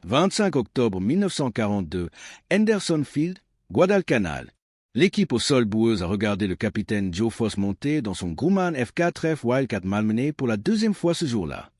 25 octobre 1942, Henderson Field, Guadalcanal. L'équipe au sol boueuse a regardé le capitaine Joe Foss monter dans son Grumman F4F Wildcat malmené pour la deuxième fois ce jour-là.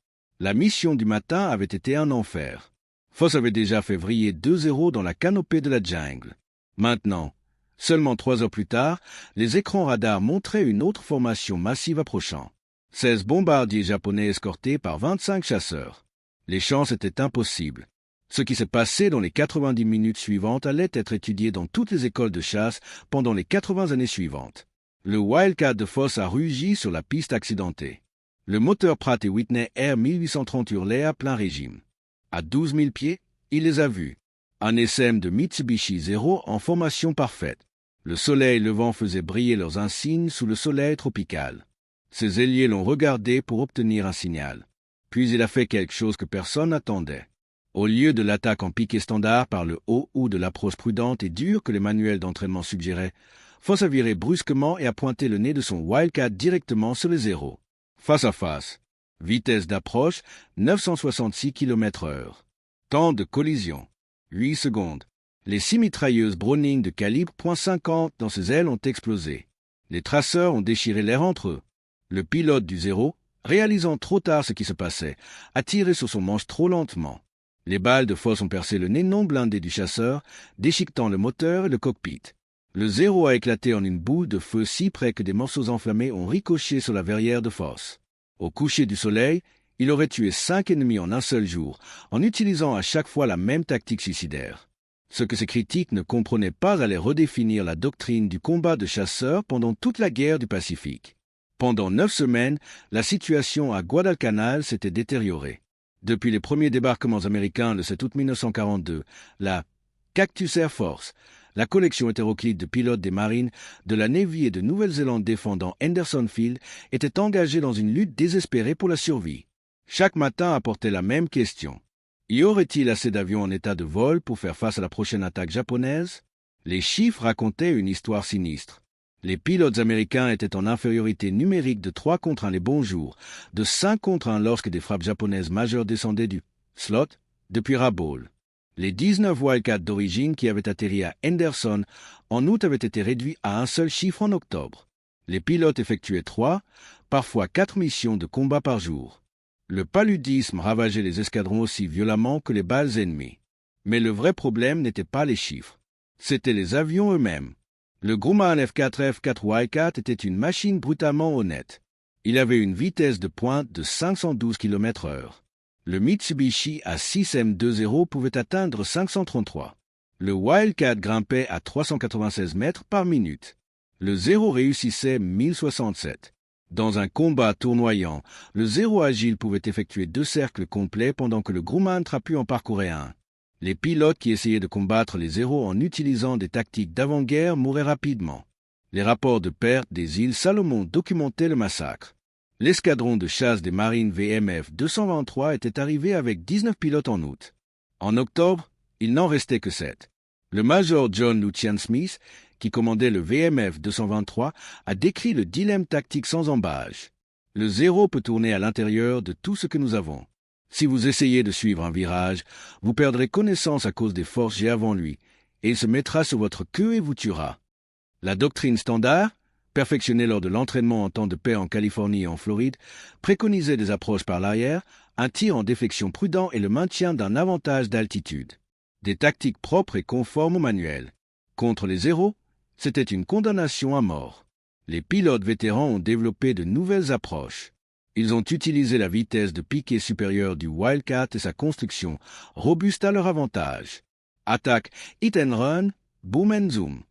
La mission du matin avait été un enfer. Foss avait déjà fait vriller 2-0 dans la canopée de la jungle. Maintenant, seulement 3 heures plus tard, les écrans radars montraient une autre formation massive approchant. 16 bombardiers japonais escortés par 25 chasseurs. Les chances étaient impossibles. Ce qui s'est passé dans les 90 minutes suivantes allait être étudié dans toutes les écoles de chasse pendant les 80 années suivantes. Le Wildcat de Foss a rugi sur la piste accidentée. Le moteur Pratt & Whitney R1830 hurlait à plein régime. À 12 000 pieds, il les a vus. Un SM de Mitsubishi Zero en formation parfaite. Le soleil levant faisait briller leurs insignes sous le soleil tropical. Ses ailiers l'ont regardé pour obtenir un signal. Puis il a fait quelque chose que personne n'attendait. Au lieu de l'attaque en piqué standard par le haut ou de l'approche prudente et dure que les manuels d'entraînement suggéraient, Foss a viré brusquement et a pointé le nez de son Wildcat directement sur les zéros. Face à face. Vitesse d'approche, 966 km/h. Temps de collision, 8 secondes. Les 6 mitrailleuses Browning de calibre .50 dans ses ailes ont explosé. Les traceurs ont déchiré l'air entre eux. Le pilote du zéro, réalisant trop tard ce qui se passait, a tiré sur son manche trop lentement. Les balles de Foss ont percé le nez non blindé du chasseur, déchiquetant le moteur et le cockpit. Le zéro a éclaté en une boule de feu si près que des morceaux enflammés ont ricoché sur la verrière de Foss. Au coucher du soleil, il aurait tué 5 ennemis en un seul jour, en utilisant à chaque fois la même tactique suicidaire. Ce que ces critiques ne comprenaient pas allait redéfinir la doctrine du combat de chasseurs pendant toute la guerre du Pacifique. Pendant 9 semaines, la situation à Guadalcanal s'était détériorée. Depuis les premiers débarquements américains le 7 août 1942, la Cactus Air Force, la collection hétéroclite de pilotes des marines de la Navy et de Nouvelle-Zélande défendant Henderson Field, était engagée dans une lutte désespérée pour la survie. Chaque matin apportait la même question. Y aurait-il assez d'avions en état de vol pour faire face à la prochaine attaque japonaise? Les chiffres racontaient une histoire sinistre. Les pilotes américains étaient en infériorité numérique de 3 contre 1 les bons jours, de 5 contre 1 lorsque des frappes japonaises majeures descendaient du slot depuis Rabaul. Les 19 Wildcats d'origine qui avaient atterri à Henderson en août avaient été réduits à un seul chiffre en octobre. Les pilotes effectuaient 3, parfois 4 missions de combat par jour. Le paludisme ravageait les escadrons aussi violemment que les balles ennemies. Mais le vrai problème n'était pas les chiffres. C'étaient les avions eux-mêmes. Le Grumman F4F4 Wildcat était une machine brutalement honnête. Il avait une vitesse de pointe de 512 km/h. Le Mitsubishi A6M20 pouvait atteindre 533. Le Wildcat grimpait à 396 mètres par minute. Le Zéro réussissait 1067. Dans un combat tournoyant, le Zéro agile pouvait effectuer 2 cercles complets pendant que le Grumman trapu en parcourait un. Les pilotes qui essayaient de combattre les Zéros en utilisant des tactiques d'avant-guerre mouraient rapidement. Les rapports de perte des îles Salomon documentaient le massacre. L'escadron de chasse des marines VMF 223 était arrivé avec 19 pilotes en août. En octobre, il n'en restait que 7. Le major John Lucian Smith, qui commandait le VMF 223, a décrit le dilemme tactique sans embâche. Le Zéro peut tourner à l'intérieur de tout ce que nous avons. Si vous essayez de suivre un virage, vous perdrez connaissance à cause des forces G avant lui, et il se mettra sur votre queue et vous tuera. La doctrine standard, perfectionnée lors de l'entraînement en temps de paix en Californie et en Floride, préconisait des approches par l'arrière, un tir en déflexion prudent et le maintien d'un avantage d'altitude. Des tactiques propres et conformes au manuel. Contre les Zéros, c'était une condamnation à mort. Les pilotes vétérans ont développé de nouvelles approches. Ils ont utilisé la vitesse de piqué supérieure du Wildcat et sa construction, robuste à leur avantage. Attaque hit and run, boom and zoom.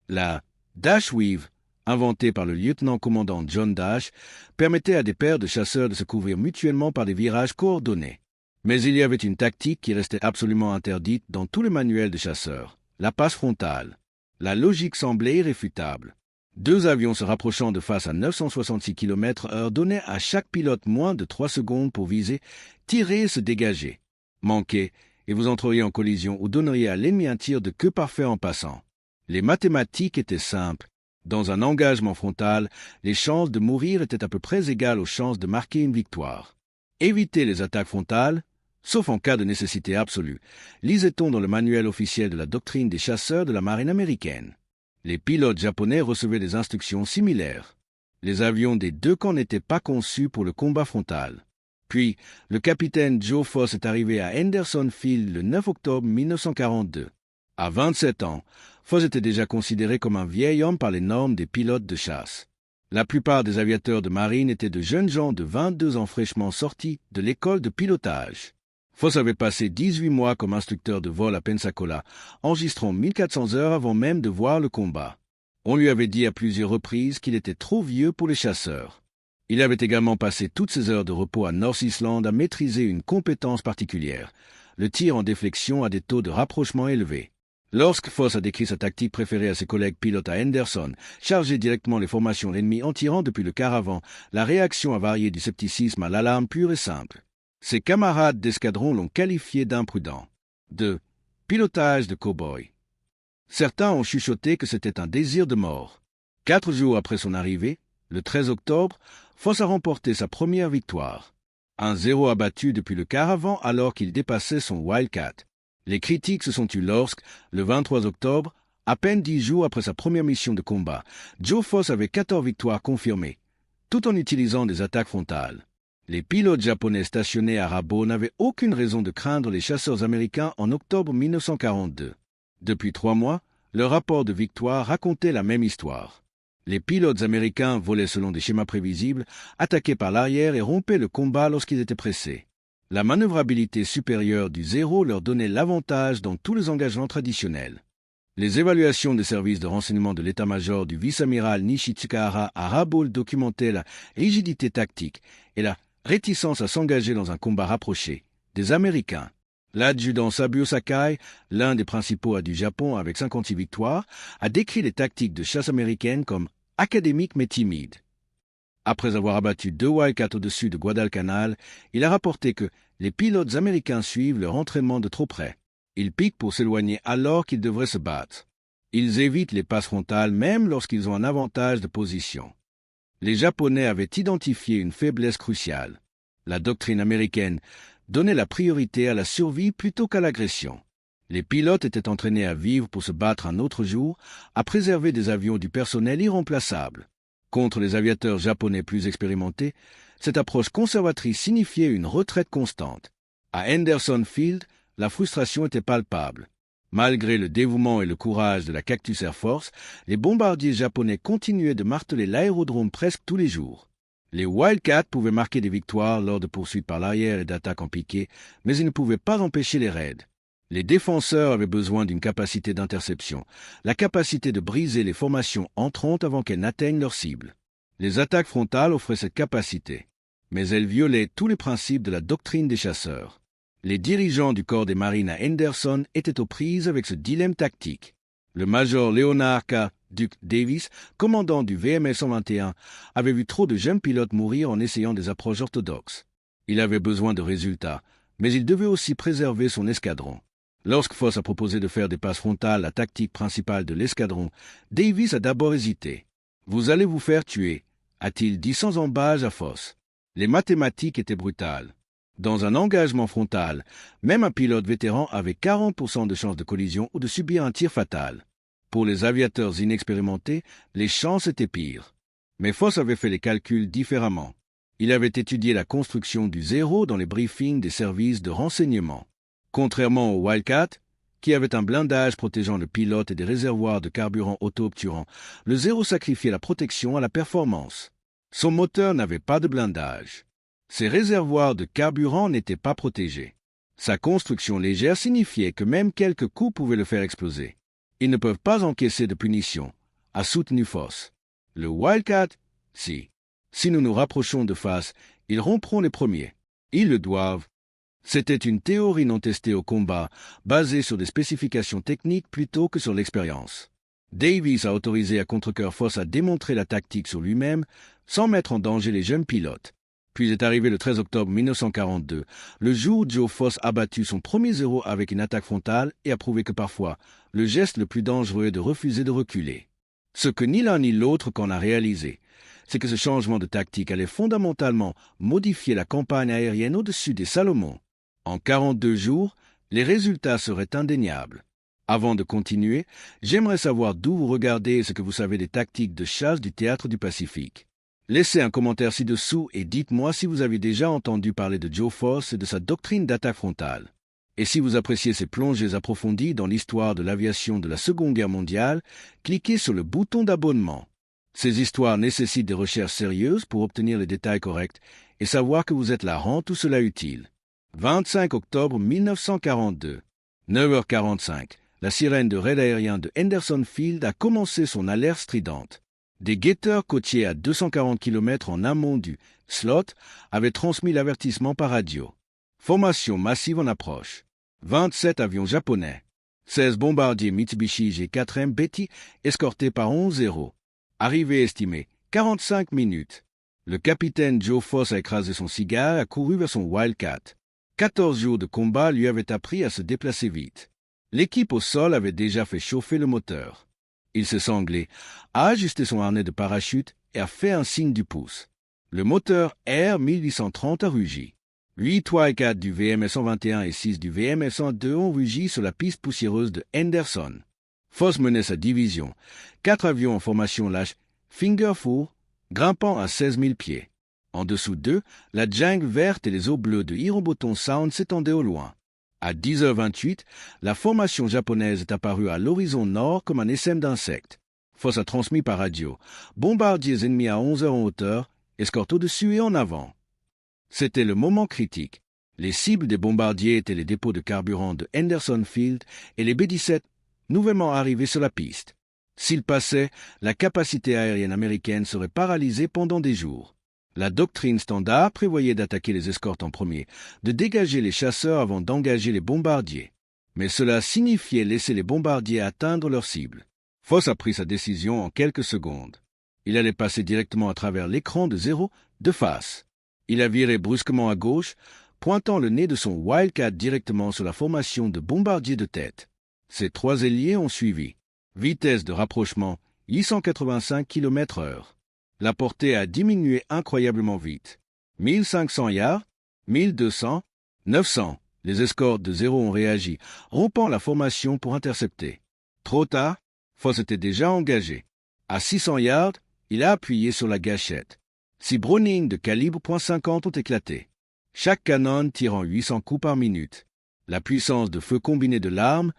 La Dash Weave, inventée par le lieutenant-commandant John Dash, permettait à des paires de chasseurs de se couvrir mutuellement par des virages coordonnés. Mais il y avait une tactique qui restait absolument interdite dans tous les manuels de chasseurs, la passe frontale. La logique semblait irréfutable. 2 avions se rapprochant de face à 966 km/h donnaient à chaque pilote moins de 3 secondes pour viser, tirer et se dégager. Manquez, et vous entreriez en collision ou donneriez à l'ennemi un tir de queue parfait en passant. Les mathématiques étaient simples. Dans un engagement frontal, les chances de mourir étaient à peu près égales aux chances de marquer une victoire. Éviter les attaques frontales, sauf en cas de nécessité absolue, lisait-on dans le manuel officiel de la doctrine des chasseurs de la marine américaine. Les pilotes japonais recevaient des instructions similaires. Les avions des deux camps n'étaient pas conçus pour le combat frontal. Puis, le capitaine Joe Foss est arrivé à Henderson Field le 9 octobre 1942. À 27 ans, Foss était déjà considéré comme un vieil homme par les normes des pilotes de chasse. La plupart des aviateurs de marine étaient de jeunes gens de 22 ans fraîchement sortis de l'école de pilotage. Foss avait passé 18 mois comme instructeur de vol à Pensacola, enregistrant 1400 heures avant même de voir le combat. On lui avait dit à plusieurs reprises qu'il était trop vieux pour les chasseurs. Il avait également passé toutes ses heures de repos à North Island à maîtriser une compétence particulière, le tir en déflexion à des taux de rapprochement élevés. Lorsque Foss a décrit sa tactique préférée à ses collègues pilotes à Henderson, charger directement les formations ennemies en tirant depuis le quart avant, la réaction a varié du scepticisme à l'alarme pure et simple. Ses camarades d'escadron l'ont qualifié d'imprudent, de pilotage de cow-boy. Certains ont chuchoté que c'était un désir de mort. 4 jours après son arrivée, le 13 octobre, Foss a remporté sa première victoire. Un 0 abattu depuis le quart avant alors qu'il dépassait son Wildcat. Les critiques se sont tues lorsque, le 23 octobre, à peine 10 jours après sa première mission de combat, Joe Foss avait 14 victoires confirmées, tout en utilisant des attaques frontales. Les pilotes japonais stationnés à Rabo n'avaient aucune raison de craindre les chasseurs américains en octobre 1942. Depuis 3 mois, leur rapport de victoire racontait la même histoire. Les pilotes américains volaient selon des schémas prévisibles, attaquaient par l'arrière et rompaient le combat lorsqu'ils étaient pressés. La manœuvrabilité supérieure du 0 leur donnait l'avantage dans tous les engagements traditionnels. Les évaluations des services de renseignement de l'état-major du vice-amiral Nishitsukahara à Rabo documentaient la rigidité tactique et la réticence à s'engager dans un combat rapproché des Américains. L'adjudant Saburo Sakai, l'un des principaux du Japon avec 56 victoires, a décrit les tactiques de chasse américaines comme académiques mais timides. Après avoir abattu 2 Wildcats au-dessus de Guadalcanal, il a rapporté que les pilotes américains suivent leur entraînement de trop près. Ils piquent pour s'éloigner alors qu'ils devraient se battre. Ils évitent les passes frontales même lorsqu'ils ont un avantage de position. Les Japonais avaient identifié une faiblesse cruciale. La doctrine américaine donnait la priorité à la survie plutôt qu'à l'agression. Les pilotes étaient entraînés à vivre pour se battre un autre jour, à préserver des avions du personnel irremplaçable. Contre les aviateurs japonais plus expérimentés, cette approche conservatrice signifiait une retraite constante. À Henderson Field, la frustration était palpable. Malgré le dévouement et le courage de la Cactus Air Force, les bombardiers japonais continuaient de marteler l'aérodrome presque tous les jours. Les Wildcats pouvaient marquer des victoires lors de poursuites par l'arrière et d'attaques en piqué, mais ils ne pouvaient pas empêcher les raids. Les défenseurs avaient besoin d'une capacité d'interception, la capacité de briser les formations entrantes avant qu'elles n'atteignent leur cible. Les attaques frontales offraient cette capacité, mais elles violaient tous les principes de la doctrine des chasseurs. Les dirigeants du corps des marines à Henderson étaient aux prises avec ce dilemme tactique. Le major Leonard K. Duke Davis, commandant du VMS 121, avait vu trop de jeunes pilotes mourir en essayant des approches orthodoxes. Il avait besoin de résultats, mais il devait aussi préserver son escadron. Lorsque Foss a proposé de faire des passes frontales la tactique principale de l'escadron, Davis a d'abord hésité. « Vous allez vous faire tuer », a-t-il dit sans embâche à Foss. Les mathématiques étaient brutales. Dans un engagement frontal, même un pilote vétéran avait 40% de chances de collision ou de subir un tir fatal. Pour les aviateurs inexpérimentés, les chances étaient pires. Mais Foss avait fait les calculs différemment. Il avait étudié la construction du 0 dans les briefings des services de renseignement. Contrairement au Wildcat, qui avait un blindage protégeant le pilote et des réservoirs de carburant auto-obturant, le 0 sacrifiait la protection à la performance. Son moteur n'avait pas de blindage. Ses réservoirs de carburant n'étaient pas protégés. Sa construction légère signifiait que même quelques coups pouvaient le faire exploser. Ils ne peuvent pas encaisser de punition, a soutenu Foss. Le Wildcat, si. Si nous nous rapprochons de face, ils rompront les premiers. Ils le doivent. C'était une théorie non testée au combat, basée sur des spécifications techniques plutôt que sur l'expérience. Davis a autorisé à contre-cœur Foss à démontrer la tactique sur lui-même, sans mettre en danger les jeunes pilotes. Puis est arrivé le 13 octobre 1942, le jour où Joe Foss a battu son premier 0 avec une attaque frontale et a prouvé que parfois, le geste le plus dangereux est de refuser de reculer. Ce que ni l'un ni l'autre qu'en a réalisé, c'est que ce changement de tactique allait fondamentalement modifier la campagne aérienne au-dessus des Salomon. En 42 jours, les résultats seraient indéniables. Avant de continuer, j'aimerais savoir d'où vous regardez et ce que vous savez des tactiques de chasse du théâtre du Pacifique. Laissez un commentaire ci-dessous et dites-moi si vous avez déjà entendu parler de Joe Force et de sa doctrine d'attaque frontale. Et si vous appréciez ces plongées approfondies dans l'histoire de l'aviation de la Seconde Guerre mondiale, cliquez sur le bouton d'abonnement. Ces histoires nécessitent des recherches sérieuses pour obtenir les détails corrects et savoir que vous êtes là rend tout cela utile. 25 octobre 1942, 9h45, la sirène de raid aérien de Henderson Field a commencé son alerte stridente. Des guetteurs côtiers à 240 km en amont du slot avaient transmis l'avertissement par radio. Formation massive en approche. 27 avions japonais. 16 bombardiers Mitsubishi G4M Betty escortés par 11 héros. Arrivée estimée, 45 minutes. Le capitaine Joe Foss a écrasé son cigare et a couru vers son Wildcat. 14 jours de combat lui avaient appris à se déplacer vite. L'équipe au sol avait déjà fait chauffer le moteur. Il s'est sanglé, a ajusté son harnais de parachute et a fait un signe du pouce. Le moteur R1830 a rugi. 8 Wildcats du VMS-121 et 6 du VMS-102 ont rugi sur la piste poussiéreuse de Henderson. Foss menait sa division. 4 avions en formation lâche Finger Four, grimpant à 16 000 pieds. En dessous d'eux, la jungle verte et les eaux bleues de Hiroboton Sound s'étendaient au loin. À 10h28, la formation japonaise est apparue à l'horizon nord comme un essaim d'insectes. Foss a transmis par radio. Bombardiers ennemis à 11h en hauteur, escorte au-dessus et en avant. C'était le moment critique. Les cibles des bombardiers étaient les dépôts de carburant de Henderson Field et les B-17 nouvellement arrivés sur la piste. S'ils passaient, la capacité aérienne américaine serait paralysée pendant des jours. La doctrine standard prévoyait d'attaquer les escortes en premier, de dégager les chasseurs avant d'engager les bombardiers. Mais cela signifiait laisser les bombardiers atteindre leur cible. Foss a pris sa décision en quelques secondes. Il allait passer directement à travers l'écran de zéro de face. Il a viré brusquement à gauche, pointant le nez de son Wildcat directement sur la formation de bombardiers de tête. Ces 3 ailiers ont suivi. Vitesse de rapprochement 885 km/h. La portée a diminué incroyablement vite. 1500 yards, 1200, 900. Les escortes de zéro ont réagi, rompant la formation pour intercepter. Trop tard, Foss était déjà engagé. À 600 yards, il a appuyé sur la gâchette. 6 Browning de calibre .50 ont éclaté. Chaque canon tirant 800 coups par minute. La puissance de feu combinée de l'arme,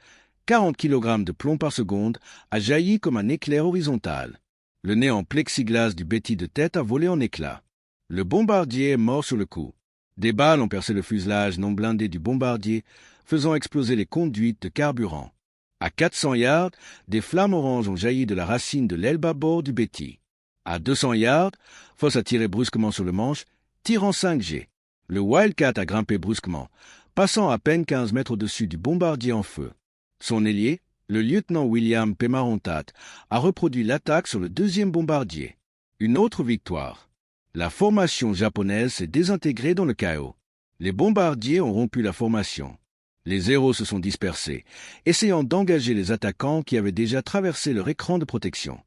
40 kg de plomb par seconde, a jailli comme un éclair horizontal. Le nez en plexiglas du Betty de tête a volé en éclats. Le bombardier est mort sur le coup. Des balles ont percé le fuselage non blindé du bombardier, faisant exploser les conduites de carburant. À 400 yards, des flammes oranges ont jailli de la racine de l'aile bâbord du Betty. À 200 yards, Foss a tiré brusquement sur le manche, tirant 5G. Le Wildcat a grimpé brusquement, passant à peine 15 mètres au-dessus du bombardier en feu. Son ailier, le lieutenant William Pemarontat, a reproduit l'attaque sur le 2e bombardier. Une autre victoire. La formation japonaise s'est désintégrée dans le chaos. Les bombardiers ont rompu la formation. Les héros se sont dispersés, essayant d'engager les attaquants qui avaient déjà traversé leur écran de protection.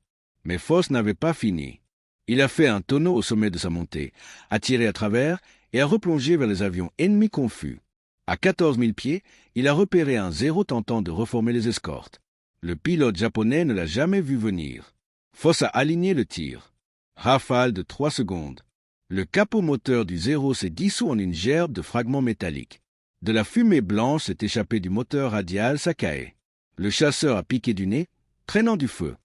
Mais Foss n'avait pas fini. Il a fait un tonneau au sommet de sa montée, a tiré à travers et a replongé vers les avions ennemis confus. À 14 000 pieds, il a repéré un zéro tentant de reformer les escortes. Le pilote japonais ne l'a jamais vu venir. Foss a aligné le tir. Rafale de 3 secondes. Le capot moteur du zéro s'est dissous en une gerbe de fragments métalliques. De la fumée blanche s'est échappée du moteur radial Sakae. Le chasseur a piqué du nez, traînant du feu.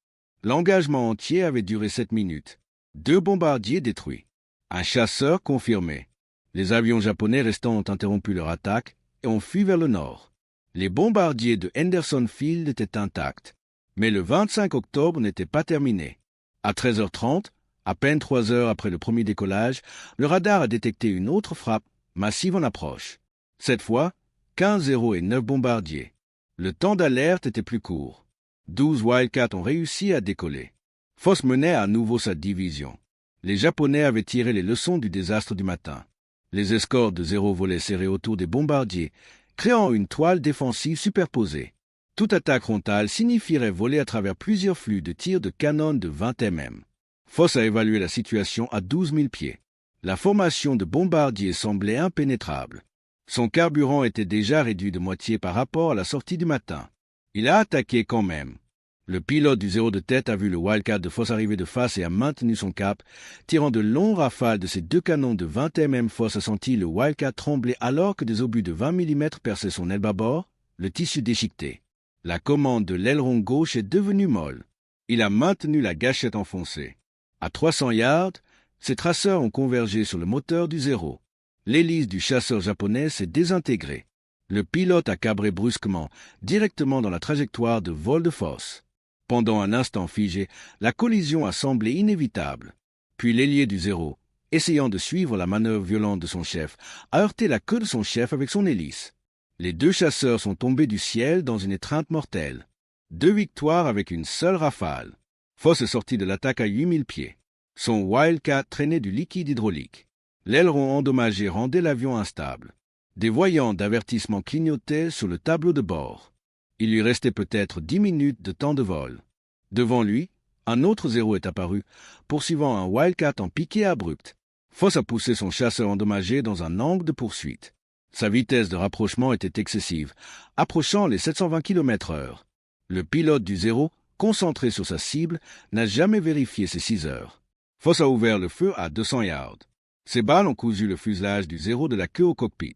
L'engagement entier avait duré 7 minutes. 2 bombardiers détruits. Un chasseur confirmé. Les avions japonais restants ont interrompu leur attaque et ont fui vers le nord. Les bombardiers de Henderson Field étaient intacts. Mais le 25 octobre n'était pas terminé. À 13h30, à peine 3 heures après le premier décollage, le radar a détecté une autre frappe massive en approche. Cette fois, 15 héros et 9 bombardiers. Le temps d'alerte était plus court. 12 Wildcats ont réussi à décoller. Foss menait à nouveau sa division. Les Japonais avaient tiré les leçons du désastre du matin. Les escortes de zéro volaient serrées autour des bombardiers, créant une toile défensive superposée. Toute attaque frontale signifierait voler à travers plusieurs flux de tirs de canon de 20 mm. Foss a évalué la situation à 12 000 pieds. La formation de bombardiers semblait impénétrable. Son carburant était déjà réduit de moitié par rapport à la sortie du matin. Il a attaqué quand même. Le pilote du 0 de tête a vu le Wildcat de Foss arriver de face et a maintenu son cap, tirant de longs rafales de ses 2 canons de 20 mm. Foss a senti le Wildcat trembler alors que des obus de 20 mm perçaient son aile bâbord, le tissu déchiqueté. La commande de l'aileron gauche est devenue molle. Il a maintenu la gâchette enfoncée. À 300 yards, ses traceurs ont convergé sur le moteur du 0. L'hélice du chasseur japonais s'est désintégrée. Le pilote a cabré brusquement, directement dans la trajectoire de vol de Foss. Pendant un instant figé, la collision a semblé inévitable. Puis l'ailier du 0, essayant de suivre la manœuvre violente de son chef, a heurté la queue de son chef avec son hélice. Les 2 chasseurs sont tombés du ciel dans une étreinte mortelle. 2 victoires avec une seule rafale. Foss est sorti de l'attaque à 8000 pieds. Son Wildcat traînait du liquide hydraulique. L'aileron endommagé rendait l'avion instable. Des voyants d'avertissement clignotaient sur le tableau de bord. Il lui restait peut-être 10 minutes de temps de vol. Devant lui, un autre 0 est apparu, poursuivant un Wildcat en piqué abrupt. Foss a poussé son chasseur endommagé dans un angle de poursuite. Sa vitesse de rapprochement était excessive, approchant les 720 km/h. Le pilote du 0, concentré sur sa cible, n'a jamais vérifié ses 6 heures. Foss a ouvert le feu à 200 yards. Ses balles ont cousu le fuselage du 0 de la queue au cockpit.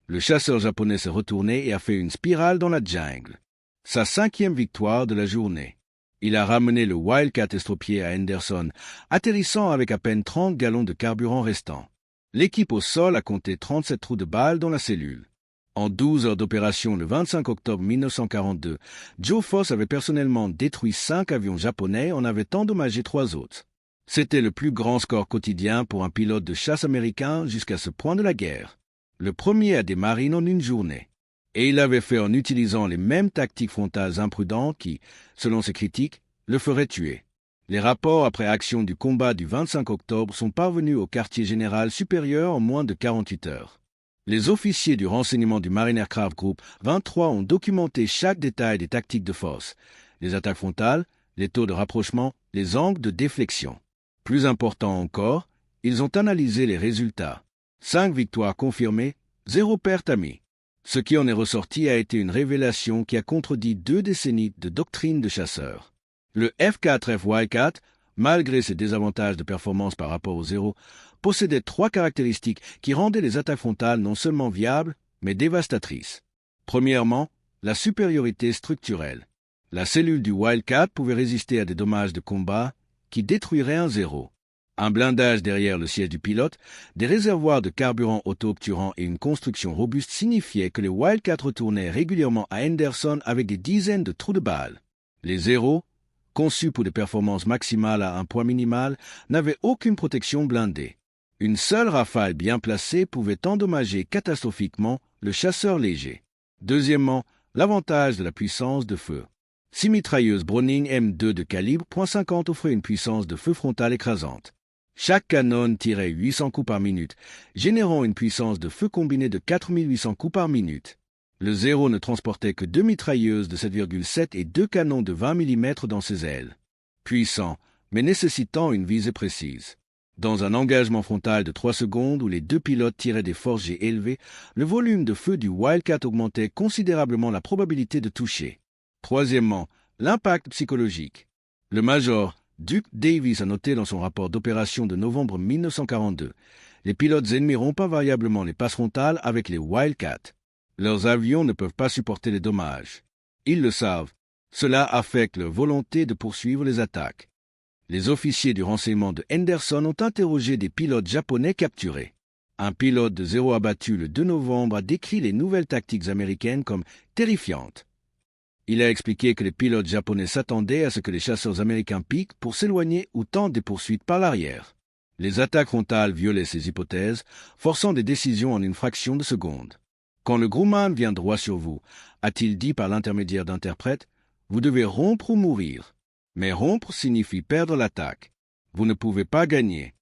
Le chasseur japonais s'est retourné et a fait une spirale dans la jungle. Sa 5e victoire de la journée. Il a ramené le Wildcat estropié à Henderson, atterrissant avec à peine 30 gallons de carburant restants. L'équipe au sol a compté 37 trous de balles dans la cellule. En 12 heures d'opération le 25 octobre 1942, Joe Foss avait personnellement détruit 5 avions japonais et en avait endommagé 3 autres. C'était le plus grand score quotidien pour un pilote de chasse américain jusqu'à ce point de la guerre. Le premier à des marines en une journée. Et il l'avait fait en utilisant les mêmes tactiques frontales imprudentes qui, selon ses critiques, le feraient tuer. Les rapports après action du combat du 25 octobre sont parvenus au quartier général supérieur en moins de 48 heures. Les officiers du renseignement du Marine Aircraft Group 23 ont documenté chaque détail des tactiques de Foss, les attaques frontales, les taux de rapprochement, les angles de déflexion. Plus important encore, ils ont analysé les résultats. 5 victoires confirmées, 0 perte amie. Ce qui en est ressorti a été une révélation qui a contredit 2 décennies de doctrine de chasseurs. Le F-4F Wildcat, malgré ses désavantages de performance par rapport au 0, possédait 3 caractéristiques qui rendaient les attaques frontales non seulement viables, mais dévastatrices. Premièrement, la supériorité structurelle. La cellule du Wildcat pouvait résister à des dommages de combat qui détruiraient un 0. Un blindage derrière le siège du pilote, des réservoirs de carburant auto-obturant et une construction robuste signifiaient que les Wildcats retournaient régulièrement à Henderson avec des dizaines de trous de balles. Les 0, conçus pour des performances maximales à un poids minimal, n'avaient aucune protection blindée. Une seule rafale bien placée pouvait endommager catastrophiquement le chasseur léger. Deuxièmement, l'avantage de la puissance de feu. 6 mitrailleuses Browning M2 de calibre .50 offraient une puissance de feu frontale écrasante. Chaque canon tirait 800 coups par minute, générant une puissance de feu combinée de 4800 coups par minute. Le 0 ne transportait que 2 mitrailleuses de 7,7 et 2 canons de 20 mm dans ses ailes. Puissant, mais nécessitant une visée précise. Dans un engagement frontal de 3 secondes où les 2 pilotes tiraient des forces G élevées, le volume de feu du Wildcat augmentait considérablement la probabilité de toucher. Troisièmement, l'impact psychologique. Le major Duke Davis a noté dans son rapport d'opération de novembre 1942, les pilotes ennemis rompent invariablement les passes frontales avec les Wildcats. Leurs avions ne peuvent pas supporter les dommages. Ils le savent. Cela affecte leur volonté de poursuivre les attaques. Les officiers du renseignement de Henderson ont interrogé des pilotes japonais capturés. Un pilote de 0 abattu le 2 novembre a décrit les nouvelles tactiques américaines comme terrifiantes. Il a expliqué que les pilotes japonais s'attendaient à ce que les chasseurs américains piquent pour s'éloigner ou tentent des poursuites par l'arrière. Les attaques frontales violaient ces hypothèses, forçant des décisions en une fraction de seconde. Quand le Grumman vient droit sur vous, a-t-il dit par l'intermédiaire d'interprètes, vous devez rompre ou mourir. Mais rompre signifie perdre l'attaque. Vous ne pouvez pas gagner.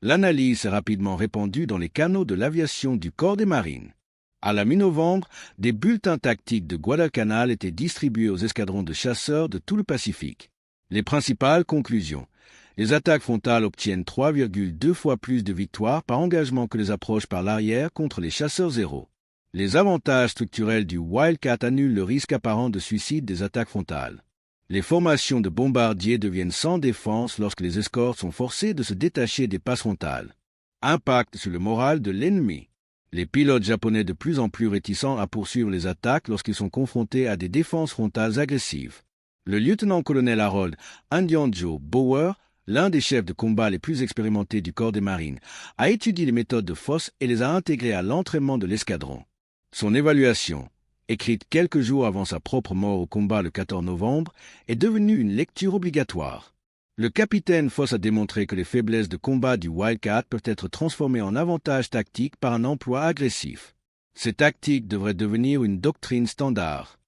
L'analyse s'est rapidement répandue dans les canaux de l'aviation du corps des marines. À la mi-novembre, des bulletins tactiques de Guadalcanal étaient distribués aux escadrons de chasseurs de tout le Pacifique. Les principales conclusions. Les attaques frontales obtiennent 3,2 fois plus de victoires par engagement que les approches par l'arrière contre les chasseurs 0. Les avantages structurels du Wildcat annulent le risque apparent de suicide des attaques frontales. Les formations de bombardiers deviennent sans défense lorsque les escortes sont forcées de se détacher des passes frontales. Impact sur le moral de l'ennemi. Les pilotes japonais de plus en plus réticents à poursuivre les attaques lorsqu'ils sont confrontés à des défenses frontales agressives. Le lieutenant-colonel Harold Indian-Joe Bower, l'un des chefs de combat les plus expérimentés du corps des marines, a étudié les méthodes de Voss et les a intégrées à l'entraînement de l'escadron. Son évaluation, écrite quelques jours avant sa propre mort au combat le 14 novembre, est devenue une lecture obligatoire. Le capitaine Voss a démontré que les faiblesses de combat du Wildcat peuvent être transformées en avantages tactiques par un emploi agressif. Ces tactiques devraient devenir une doctrine standard.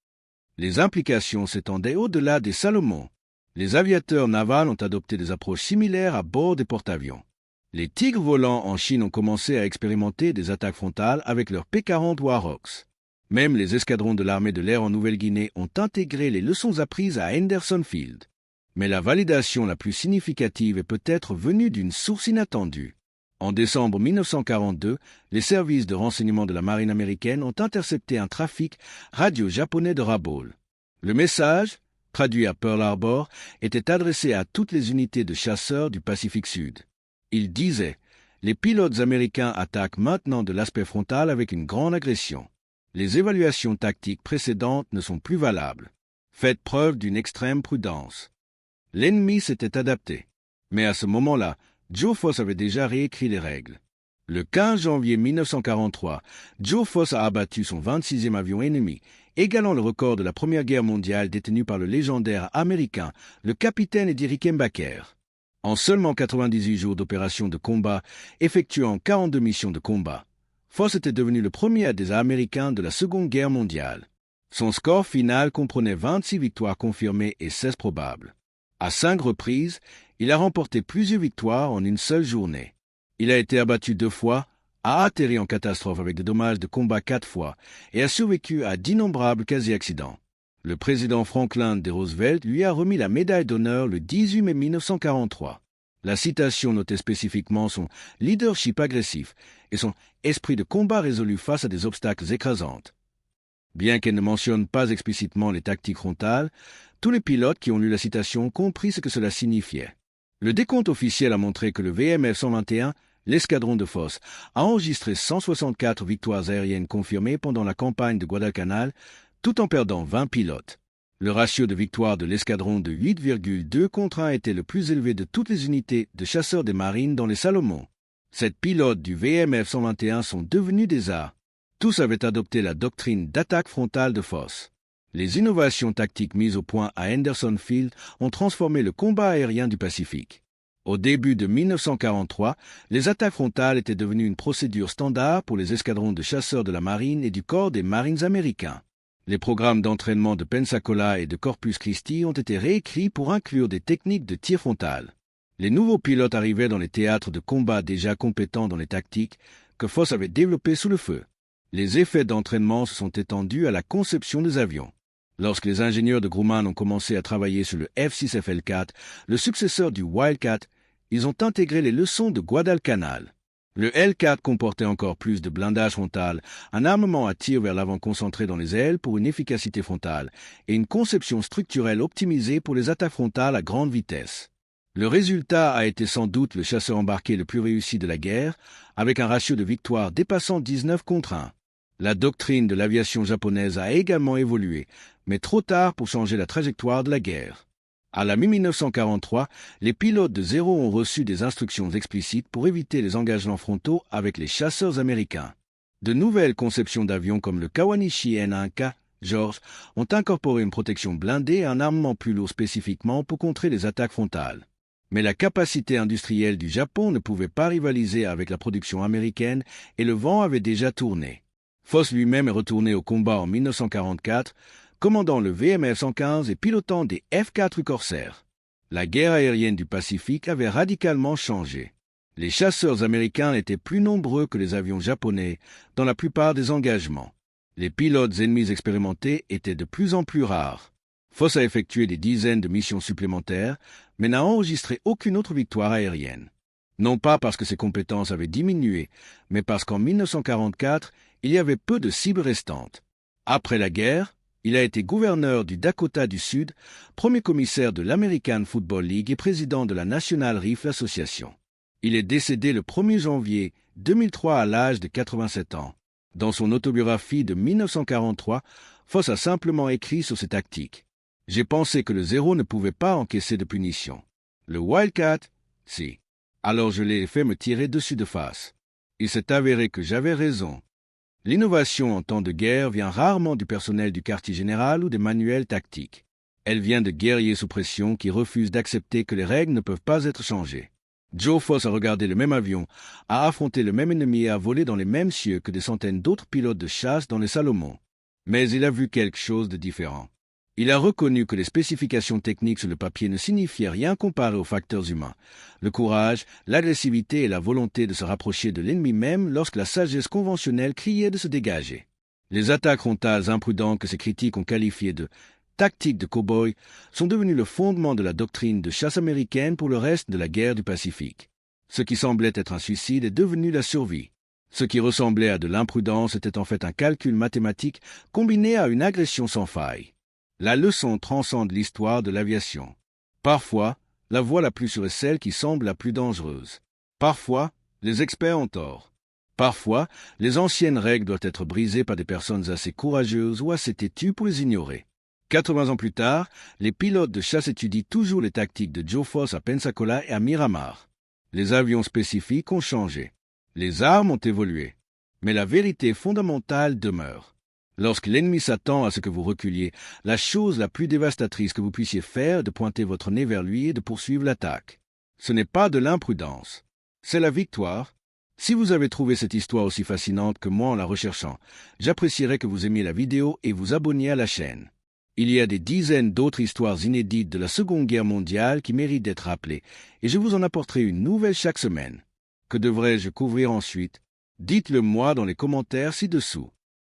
Les implications s'étendaient au-delà des Salomon. Les aviateurs navals ont adopté des approches similaires à bord des porte-avions. Les tigres volants en Chine ont commencé à expérimenter des attaques frontales avec leurs P-40 Warhawks. Même les escadrons de l'armée de l'air en Nouvelle-Guinée ont intégré les leçons apprises à Henderson Field. Mais la validation la plus significative est peut-être venue d'une source inattendue. En décembre 1942, les services de renseignement de la marine américaine ont intercepté un trafic radio japonais de Rabaul. Le message, traduit à Pearl Harbor, était adressé à toutes les unités de chasseurs du Pacifique Sud. Il disait « Les pilotes américains attaquent maintenant de l'aspect frontal avec une grande agression. Les évaluations tactiques précédentes ne sont plus valables. Faites preuve d'une extrême prudence. » L'ennemi s'était adapté. Mais à ce moment-là, Joe Voss avait déjà réécrit les règles. Le 15 janvier 1943, Joe Voss a abattu son 26e avion ennemi, égalant le record de la Première Guerre mondiale détenu par le légendaire américain, le capitaine Eddie Rickenbacker. En seulement 98 jours d'opérations de combat, effectuant 42 missions de combat, Voss était devenu le premier des Américains de la Seconde Guerre mondiale. Son score final comprenait 26 victoires confirmées et 16 probables. À 5 reprises, il a remporté plusieurs victoires en une seule journée. Il a été abattu 2 fois, a atterri en catastrophe avec des dommages de combat 4 fois et a survécu à d'innombrables quasi-accidents. Le président Franklin D. Roosevelt lui a remis la médaille d'honneur le 18 mai 1943. La citation notait spécifiquement son leadership agressif et son esprit de combat résolu face à des obstacles écrasantes. Bien qu'elle ne mentionne pas explicitement les tactiques frontales, tous les pilotes qui ont lu la citation ont compris ce que cela signifiait. Le décompte officiel a montré que le VMF 121, l'escadron de Voss, a enregistré 164 victoires aériennes confirmées pendant la campagne de Guadalcanal, tout en perdant 20 pilotes. Le ratio de victoire de l'escadron de 8,2 contre 1 était le plus élevé de toutes les unités de chasseurs des marines dans les Salomon. 7 pilotes du VMF 121 sont devenus des A. Tous avaient adopté la doctrine d'attaque frontale de Voss. Les innovations tactiques mises au point à Henderson Field ont transformé le combat aérien du Pacifique. Au début de 1943, les attaques frontales étaient devenues une procédure standard pour les escadrons de chasseurs de la marine et du corps des marines américains. Les programmes d'entraînement de Pensacola et de Corpus Christi ont été réécrits pour inclure des techniques de tir frontal. Les nouveaux pilotes arrivaient dans les théâtres de combat déjà compétents dans les tactiques que Voss avait développées sous le feu. Les effets d'entraînement se sont étendus à la conception des avions. Lorsque les ingénieurs de Grumman ont commencé à travailler sur le F-6FL-4, le successeur du Wildcat, ils ont intégré les leçons de Guadalcanal. Le L-4 comportait encore plus de blindage frontal, un armement à tir vers l'avant concentré dans les ailes pour une efficacité frontale, et une conception structurelle optimisée pour les attaques frontales à grande vitesse. Le résultat a été sans doute le chasseur embarqué le plus réussi de la guerre, avec un ratio de victoire dépassant 19 contre 1. La doctrine de l'aviation japonaise a également évolué, mais trop tard pour changer la trajectoire de la guerre. À la mi-1943, les pilotes de Zéro ont reçu des instructions explicites pour éviter les engagements frontaux avec les chasseurs américains. De nouvelles conceptions d'avions comme le Kawanishi N1K George ont incorporé une protection blindée et un armement plus lourd spécifiquement pour contrer les attaques frontales. Mais la capacité industrielle du Japon ne pouvait pas rivaliser avec la production américaine et le vent avait déjà tourné. Voss lui-même est retourné au combat en 1944, commandant le VMF 115 et pilotant des F-4 Corsair. La guerre aérienne du Pacifique avait radicalement changé. Les chasseurs américains étaient plus nombreux que les avions japonais dans la plupart des engagements. Les pilotes ennemis expérimentés étaient de plus en plus rares. Voss a effectué des dizaines de missions supplémentaires, mais n'a enregistré aucune autre victoire aérienne. Non pas parce que ses compétences avaient diminué, mais parce qu'en 1944, il y avait peu de cibles restantes. Après la guerre, il a été gouverneur du Dakota du Sud, premier commissaire de l'American Football League et président de la National Rifle Association. Il est décédé le 1er janvier 2003 à l'âge de 87 ans. Dans son autobiographie de 1943, Foss a simplement écrit sur ses tactiques. « J'ai pensé que le zéro ne pouvait pas encaisser de punition. Le Wildcat, si. Alors je l'ai fait me tirer dessus de face. Il s'est avéré que j'avais raison. L'innovation en temps de guerre vient rarement du personnel du quartier général ou des manuels tactiques. Elle vient de guerriers sous pression qui refusent d'accepter que les règles ne peuvent pas être changées. Joe Foss a regardé le même avion, a affronté le même ennemi et a volé dans les mêmes cieux que des centaines d'autres pilotes de chasse dans les Salomon. Mais il a vu quelque chose de différent. Il a reconnu que les spécifications techniques sur le papier ne signifiaient rien comparé aux facteurs humains. Le courage, l'agressivité et la volonté de se rapprocher de l'ennemi même lorsque la sagesse conventionnelle criait de se dégager. Les attaques frontales imprudentes que ces critiques ont qualifiées de tactiques de cow-boy sont devenues le fondement de la doctrine de chasse américaine pour le reste de la guerre du Pacifique. Ce qui semblait être un suicide est devenu la survie. Ce qui ressemblait à de l'imprudence était en fait un calcul mathématique combiné à une agression sans faille. La leçon transcende l'histoire de l'aviation. Parfois, la voie la plus sûre est celle qui semble la plus dangereuse. Parfois, les experts ont tort. Parfois, les anciennes règles doivent être brisées par des personnes assez courageuses ou assez têtues pour les ignorer. 80 ans plus tard, les pilotes de chasse étudient toujours les tactiques de Joe Foss à Pensacola et à Miramar. Les avions spécifiques ont changé. Les armes ont évolué. Mais la vérité fondamentale demeure. Lorsque l'ennemi s'attend à ce que vous reculiez, la chose la plus dévastatrice que vous puissiez faire est de pointer votre nez vers lui et de poursuivre l'attaque. Ce n'est pas de l'imprudence, c'est la victoire. Si vous avez trouvé cette histoire aussi fascinante que moi en la recherchant, j'apprécierais que vous aimiez la vidéo et vous abonniez à la chaîne. Il y a des dizaines d'autres histoires inédites de la Seconde Guerre mondiale qui méritent d'être rappelées, et je vous en apporterai une nouvelle chaque semaine. Que devrais-je couvrir ensuite? Dites-le moi dans les commentaires ci-dessous.